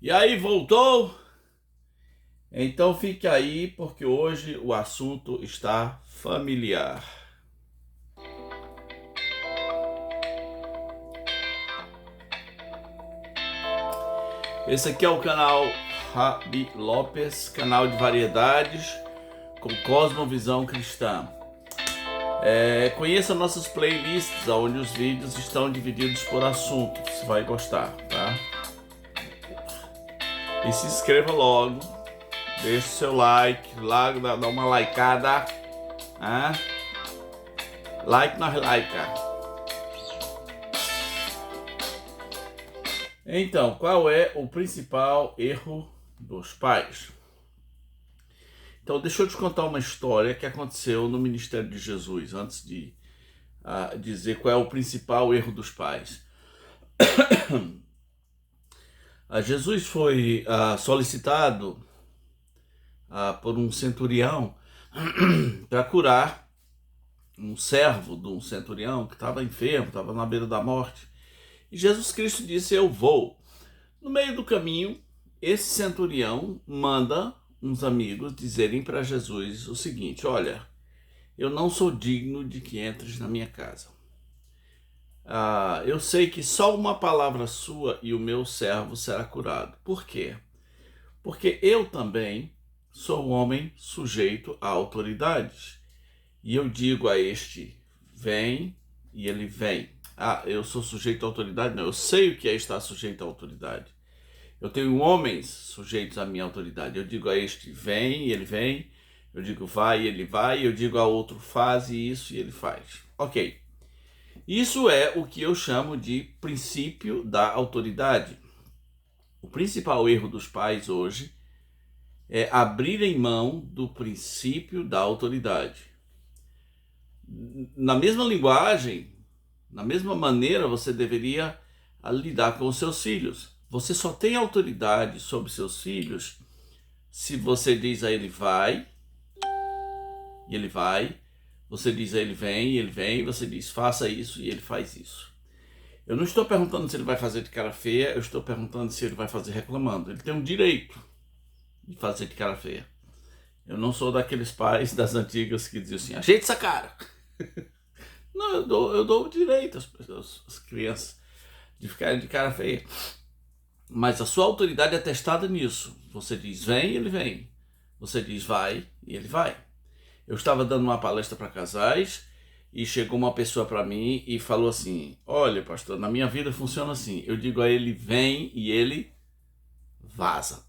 E aí, voltou? Então fique aí, porque hoje o assunto está familiar. Esse aqui é o canal Rabi Lopes, canal de variedades com cosmovisão cristã. Conheça nossas playlists, onde os vídeos estão divididos por assunto. Você vai gostar, tá? E se inscreva logo. Deixe seu like, dá uma likeada. Ah? Like nós like. Então, qual é o principal erro dos pais? Então, deixa eu te contar uma história que aconteceu no ministério de Jesus, antes de dizer qual é o principal erro dos pais. Jesus foi solicitado por um centurião para curar um servo de um centurião que estava enfermo, estava na beira da morte. E Jesus Cristo disse: eu vou. No meio do caminho, esse centurião manda uns amigos dizerem para Jesus o seguinte: olha, eu não sou digno de que entres na minha casa. Eu sei que só uma palavra sua e o meu servo será curado. Por quê? Porque eu também sou um homem sujeito a autoridades. E eu digo a este: vem, e ele vem. Eu sou sujeito à autoridade? Não, eu sei o que é estar sujeito à autoridade. Eu tenho homens sujeitos à minha autoridade. Eu digo a este: vem, e ele vem. Eu digo: vai, e ele vai. Eu digo a outro: faz isso, e ele faz. Ok. Isso é o que eu chamo de princípio da autoridade. O principal erro dos pais hoje é abrirem mão do princípio da autoridade. Na mesma linguagem, na mesma maneira, você deveria lidar com os seus filhos. Você só tem autoridade sobre seus filhos se você diz a ele: vai, e ele vai. Você diz a ele: vem, e ele vem. Você diz: faça isso, e ele faz isso. Eu não estou perguntando se ele vai fazer de cara feia, eu estou perguntando se ele vai fazer reclamando. Ele tem um direito de fazer de cara feia. Eu não sou daqueles pais das antigas que diziam assim: ajeite essa cara. Não, eu dou o direito às crianças de ficarem de cara feia. Mas a sua autoridade é testada nisso. Você diz: vem, ele vem. Você diz: vai, e ele vai. Eu estava dando uma palestra para casais e chegou uma pessoa para mim e falou assim: olha, pastor, na minha vida funciona assim. Eu digo a ele: vem, e ele vaza.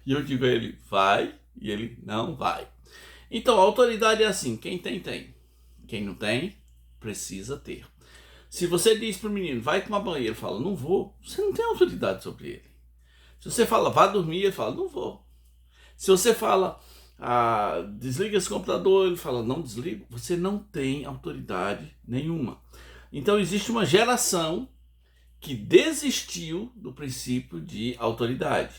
E eu digo a ele: vai, e ele não vai. Então, a autoridade é assim: quem tem, tem. Quem não tem, precisa ter. Se você diz para o menino: vai tomar banho, ele fala: não vou, você não tem autoridade sobre ele. Se você fala: vá dormir, ele fala: não vou. Se você fala: desliga esse computador, ele fala: não desligo, você não tem autoridade nenhuma. Então existe uma geração que desistiu do princípio de autoridade.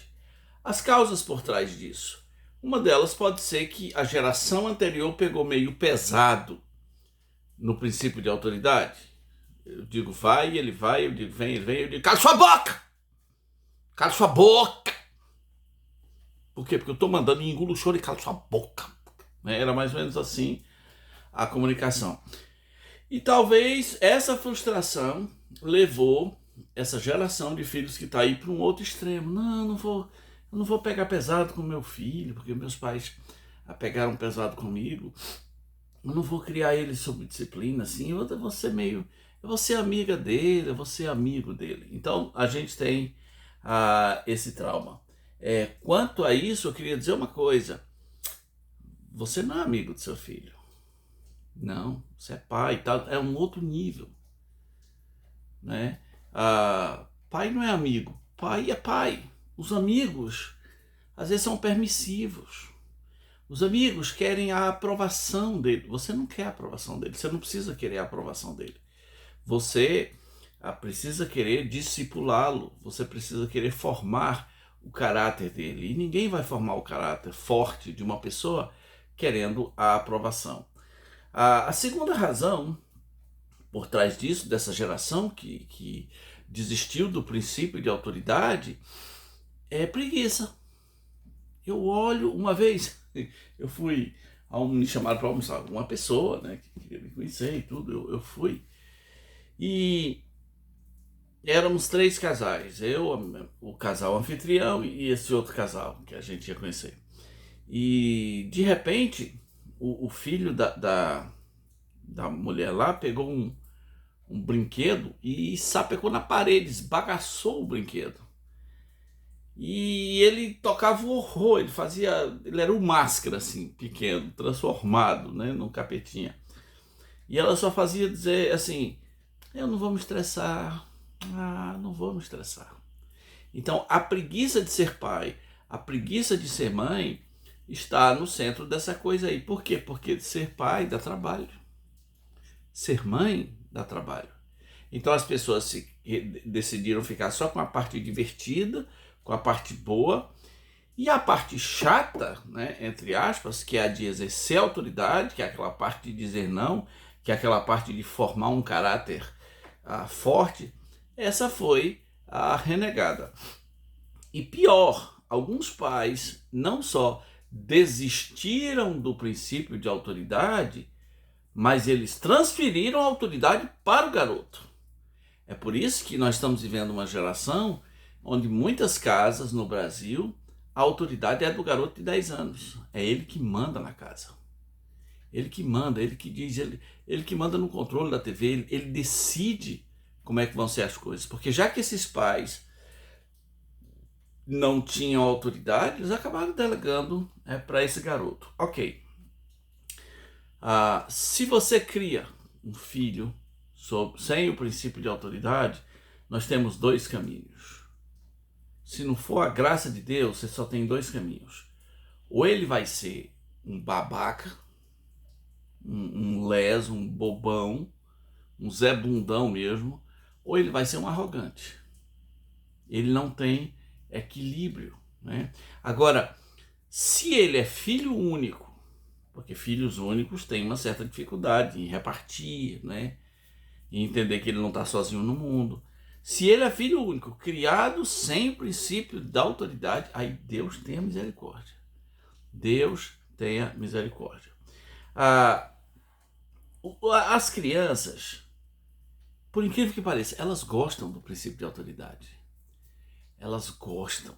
As causas por trás disso: uma delas pode ser que a geração anterior pegou meio pesado no princípio de autoridade. Eu digo: vai, ele vai. Eu digo: vem, ele vem. Eu digo: cala sua boca! Cala sua boca! Por quê? Porque eu estou mandando e engulo o choro e cala sua boca. Era mais ou menos assim a comunicação. E talvez essa frustração levou essa geração de filhos que está aí para um outro extremo. Não, eu não vou pegar pesado com meu filho, porque meus pais pegaram pesado comigo. Eu não vou criar ele sob disciplina, assim. Eu vou ser amiga dele, eu vou ser amigo dele. Então a gente tem esse trauma. Quanto a isso, eu queria dizer uma coisa: você não é amigo do seu filho. Não, você é pai, tá? É um outro nível, né? Pai não é amigo, pai é pai. Os amigos às vezes são permissivos. Os amigos querem a aprovação dele. Você não quer a aprovação dele, você não precisa querer a aprovação dele. Você precisa querer discipulá-lo, você precisa querer formar o caráter dele. E ninguém vai formar o caráter forte de uma pessoa querendo a aprovação. A segunda razão por trás disso, dessa geração que desistiu do princípio de autoridade é preguiça. Eu olho, uma vez, eu fui, me chamaram para almoçar, uma pessoa, né, que queria me conhecer e tudo, eu fui. E éramos 3 casais, o casal anfitrião e esse outro casal que a gente ia conhecer. E, de repente, o filho da mulher lá pegou um brinquedo e sapecou na parede, esbagaçou o brinquedo. E ele tocava o horror, ele era um máscara assim, pequeno, transformado, né, num capetinha. E ela só fazia dizer assim: eu não vou me estressar, não vou me estressar. Então a preguiça de ser pai, a preguiça de ser mãe está no centro dessa coisa aí. Por quê? Porque ser pai dá trabalho, ser mãe dá trabalho. Então as pessoas decidiram ficar só com a parte divertida, com a parte boa, e a parte chata, né, entre aspas, que é a de exercer autoridade, que é aquela parte de dizer não, que é aquela parte de formar um caráter forte, essa foi a renegada. E pior, alguns pais não só desistiram do princípio de autoridade, mas eles transferiram a autoridade para o garoto. É por isso que nós estamos vivendo uma geração onde muitas casas no Brasil, a autoridade é do garoto de 10 anos. É ele que manda na casa. Ele que manda, ele que diz, ele que manda no controle da TV, ele decide como é que vão ser as coisas. Porque já que esses pais não tinham autoridade, eles acabaram delegando para esse garoto. Ok. Se você cria um filho sem o princípio de autoridade, nós temos 2 caminhos. Se não for a graça de Deus, você só tem 2 caminhos. Ou ele vai ser um babaca, um leso, um bobão, um Zé Bundão mesmo, ou ele vai ser um arrogante. Ele não tem equilíbrio, né? Agora, se ele é filho único, porque filhos únicos têm uma certa dificuldade em repartir, né? Em entender que ele não está sozinho no mundo. Se ele é filho único, criado sem o princípio da autoridade, aí Deus tenha misericórdia. Deus tenha misericórdia. As crianças, por incrível que pareça, elas gostam do princípio de autoridade. Elas gostam.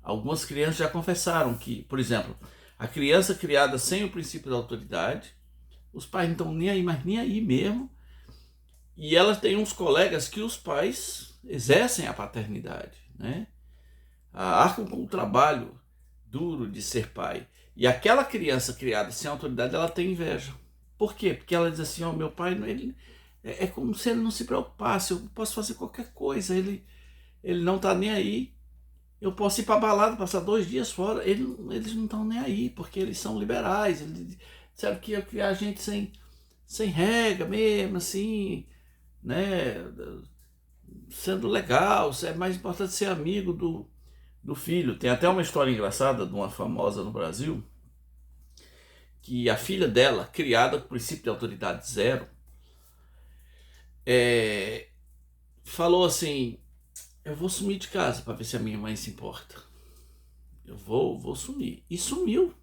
Algumas crianças já confessaram que, por exemplo, a criança criada sem o princípio da autoridade, os pais não estão nem aí, mas nem aí mesmo. E elas têm uns colegas que os pais exercem a paternidade, né? Arcam com o trabalho duro de ser pai. E aquela criança criada sem autoridade, ela tem inveja. Por quê? Porque ela diz assim: meu pai, ele, é como se ele não se preocupasse, eu posso fazer qualquer coisa, ele não está nem aí. Eu posso ir para a balada, passar 2 dias fora, eles não estão nem aí, porque eles são liberais, eles disseram que ia criar a gente sem regra mesmo, assim, né, sendo legal, é mais importante ser amigo do filho. Tem até uma história engraçada de uma famosa no Brasil, que a filha dela, criada com o princípio de autoridade zero, falou assim: eu vou sumir de casa para ver se a minha mãe se importa. Eu vou sumir. E sumiu.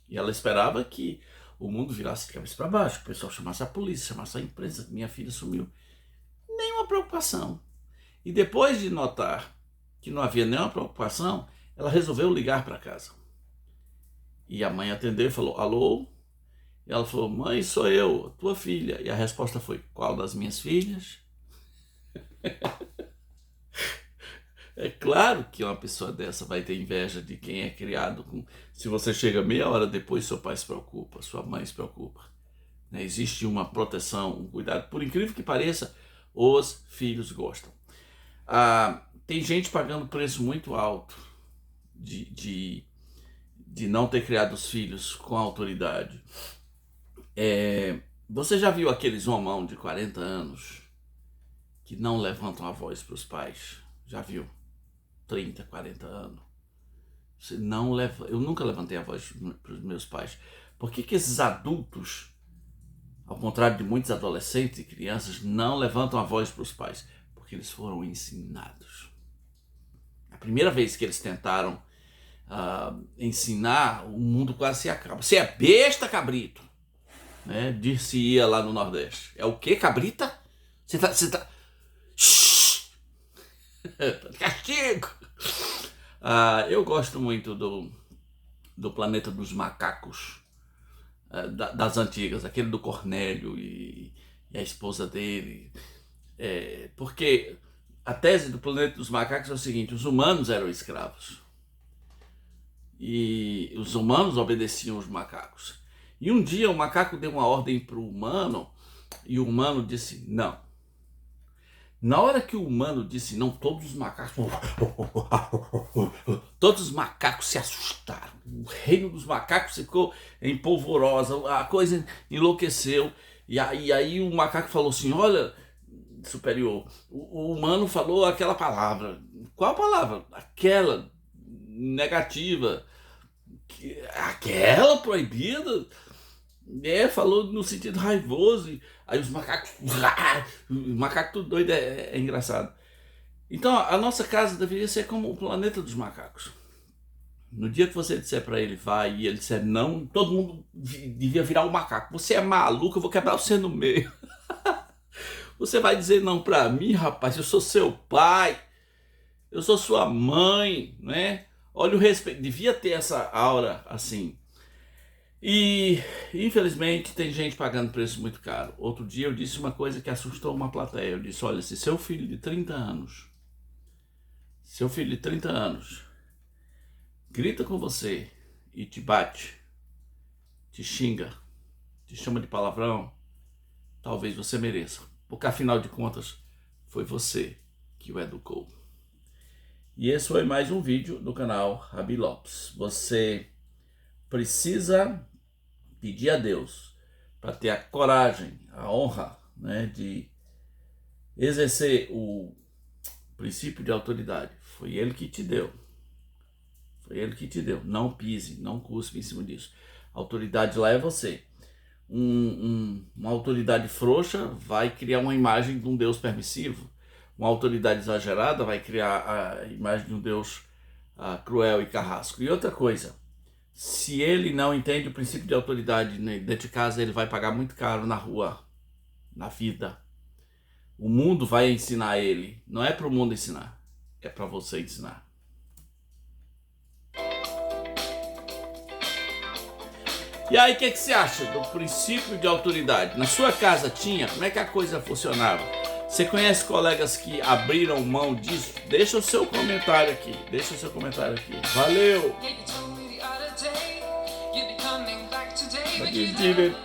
E ela esperava que o mundo virasse de cabeça para baixo, que o pessoal chamasse a polícia, chamasse a imprensa, que minha filha sumiu. Nenhuma preocupação. E depois de notar que não havia nenhuma preocupação, ela resolveu ligar para casa. E a mãe atendeu e falou: alô? E ela falou: mãe, sou eu, tua filha. E a resposta foi: qual das minhas filhas? É claro que uma pessoa dessa vai ter inveja de quem é criado com... Se você chega meia hora depois, seu pai se preocupa, sua mãe se preocupa. Existe uma proteção, um cuidado. Por incrível que pareça, os filhos gostam. Tem gente pagando preço muito alto de não ter criado os filhos com autoridade. Você já viu aqueles homão de 40 anos que não levantam a voz para os pais? Já viu? 30, 40 anos. Eu nunca levantei a voz para os meus pais. Por que esses adultos, ao contrário de muitos adolescentes e crianças, não levantam a voz para os pais? Porque porque eles foram ensinados. A primeira vez que eles tentaram ensinar, o mundo quase se acaba. Você é besta, cabrito, né? Dir-se-ia lá no Nordeste. É o quê, cabrita? Você tá... Shhh! Tá de castigo! Eu gosto muito do Planeta dos Macacos, das antigas, aquele do Cornélio e a esposa dele. Porque a tese do Planeta dos Macacos é o seguinte: os humanos eram escravos. E os humanos obedeciam os macacos. E um dia o macaco deu uma ordem para o humano e o humano disse não. Na hora que o humano disse não, todos os macacos se assustaram. O reino dos macacos ficou em polvorosa, a coisa enlouqueceu. E aí o macaco falou assim: olha, superior, o humano falou aquela palavra. Qual palavra? Aquela negativa, aquela proibida. Falou no sentido raivoso. E aí os macacos, o macaco tudo doido, é engraçado. Então a nossa casa deveria ser como o planeta dos macacos. No dia que você disser para ele vai e ele disser não, todo mundo devia virar um macaco. Você é maluco, eu vou quebrar você no meio. Você vai dizer não para mim, rapaz? Eu sou seu pai, eu sou sua mãe, né? Olha o respeito, devia ter essa aura assim. E infelizmente tem gente pagando preço muito caro. Outro dia eu disse uma coisa que assustou uma plateia. Eu disse: olha, se seu filho de 30 anos grita com você e te bate, te xinga, te chama de palavrão, talvez você mereça, porque afinal de contas foi você que o educou. E esse foi mais um vídeo do canal Rabi Lopes. Você precisa pedir a Deus para ter a coragem, a honra, né, de exercer o princípio de autoridade. Foi Ele que te deu. Foi Ele que te deu. Não pise, não cuspe em cima disso. A autoridade lá é você. Uma autoridade frouxa vai criar uma imagem de um Deus permissivo. Uma autoridade exagerada vai criar a imagem de um Deus cruel e carrasco. E outra coisa, se ele não entende o princípio de autoridade dentro de casa, ele vai pagar muito caro na rua, na vida. O mundo vai ensinar ele. Não é para o mundo ensinar, é para você ensinar. E aí, o que você acha do princípio de autoridade? Na sua casa tinha? Como é que a coisa funcionava? Você conhece colegas que abriram mão disso? Deixa o seu comentário aqui. Valeu! But you did it.